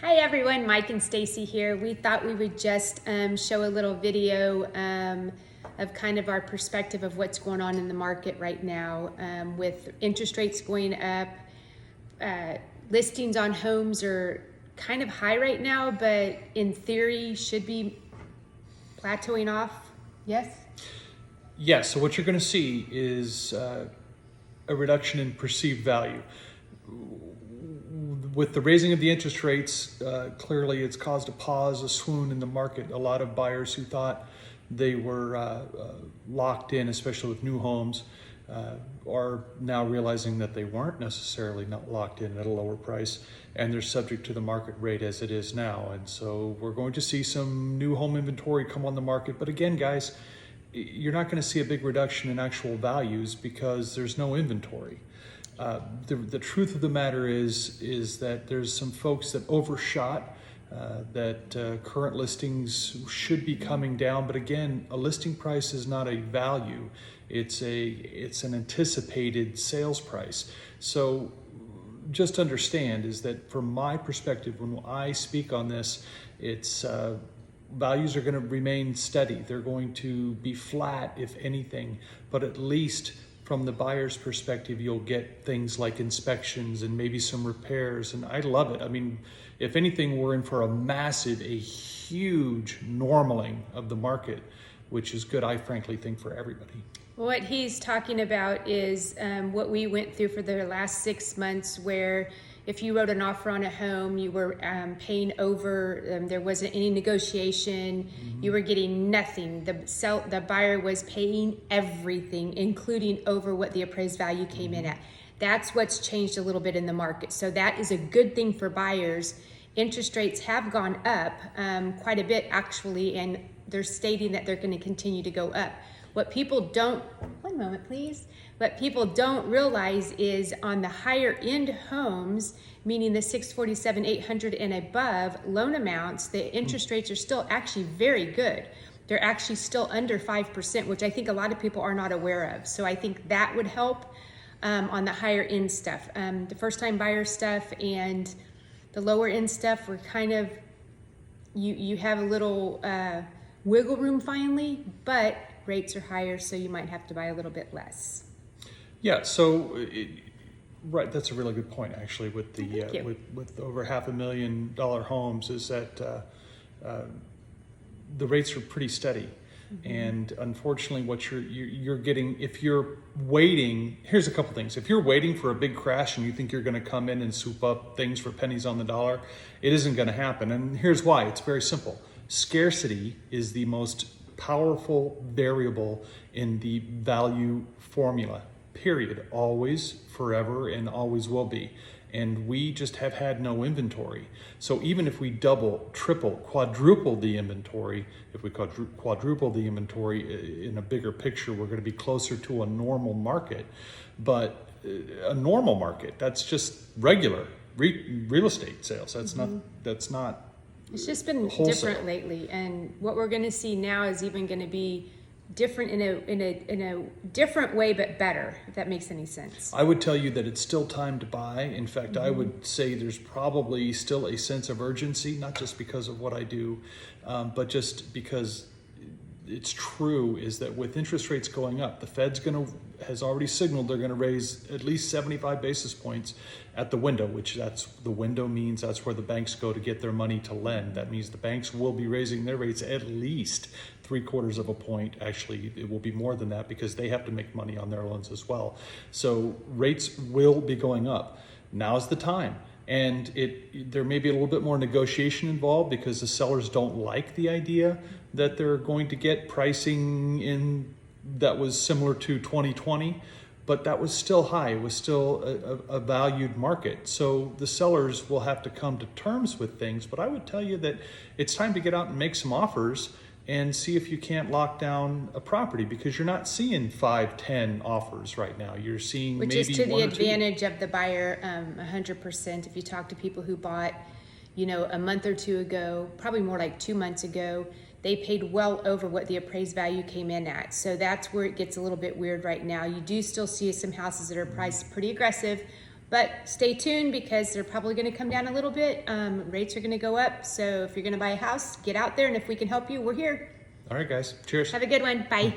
Hi everyone, Mike and Stacy here. We thought we would just show a little video of kind of our perspective of what's going on in the market right now with interest rates going up. Listings on homes are kind of high right now, but in theory should be plateauing off. Yes? Yes, so what you're going to see is a reduction in perceived value. With the raising of the interest rates, clearly it's caused a pause, a swoon in the market. A lot of buyers who thought they were locked in, especially with new homes, are now realizing that they weren't necessarily not locked in at a lower price, and they're subject to the market rate as it is now. And so we're going to see some new home inventory come on the market. But again, guys, you're not going to see a big reduction in actual values because there's no inventory. The truth of the matter is that there's some folks that overshot, that current listings should be coming down. But again, a listing price is not a value. It's an anticipated sales price. So just understand is that from my perspective, when I speak on this, it's values are going to remain steady. They're going to be flat, if anything, but at least from the buyer's perspective, you'll get things like inspections and maybe some repairs. And I love it. I mean, if anything, we're in for a huge normaling of the market, which is good, I frankly think, for everybody. What he's talking about is what we went through for the last 6 months, where if you wrote an offer on a home, you were paying over, there wasn't any negotiation, you were getting nothing. The buyer was paying everything, including over what the appraised value came in at. That's what's changed a little bit in the market. So that is a good thing for buyers. Interest rates have gone up quite a bit actually, and they're stating that they're going to continue to go up. What people don't, one moment please. What people don't realize is on the higher end homes, meaning the 647, 800 and above loan amounts, the interest rates are still actually very good. They're actually still under 5%, which I think a lot of people are not aware of. So I think that would help on the higher end stuff. The first time buyer stuff and the lower end stuff were kind of, you have a little wiggle room finally, but rates are higher, so you might have to buy a little bit less. Yeah, so right, that's a really good point actually. With the with over $500,000 homes, is that the rates are pretty steady, and unfortunately, what you're getting if you're waiting. Here's a couple things: if you're waiting for a big crash and you think you're going to come in and soup up things for pennies on the dollar, it isn't going to happen. And here's why: it's very simple. Scarcity is the most powerful variable in the value formula, period. Always, forever, and always will be. And we just have had no inventory. So even if we double, triple, quadruple the inventory, if we quadruple the inventory in a bigger picture, we're going to be closer to a normal market. But a normal market, that's just regular real estate sales. That's not It's just been wholesale. different lately, and what we're going to see now is even going to be different in a different way, but better. If that makes any sense. I would tell you that it's still time to buy. In fact, I would say there's probably still a sense of urgency, not just because of what I do, but just because it's true is that with interest rates going up, the Fed's has already signaled they're going to raise at least 75 basis points at the window, which the window means that's where the banks go to get their money to lend. That means the banks will be raising their rates at least 3/4 of a point. Actually, it will be more than that because they have to make money on their loans as well. So rates will be going up. Now's the time. And there may be a little bit more negotiation involved because the sellers don't like the idea that they're going to get pricing in that was similar to 2020, but that was still high. It was still a valued market. So the sellers will have to come to terms with things. But I would tell you that it's time to get out and make some offers and see if you can't lock down a property, because you're not seeing 5, 10 offers right now. You're seeing Which maybe is to the one or two. advantage of the buyer 100%. If you talk to people who bought, a month or two ago, probably more like 2 months ago, they paid well over what the appraised value came in at. So that's where it gets a little bit weird right now. You do still see some houses that are priced pretty aggressive, But stay tuned because they're probably going to come down a little bit. Rates are going to go up. So if you're going to buy a house, get out there. And if we can help you, we're here. All right, guys. Cheers. Have a good one. Bye.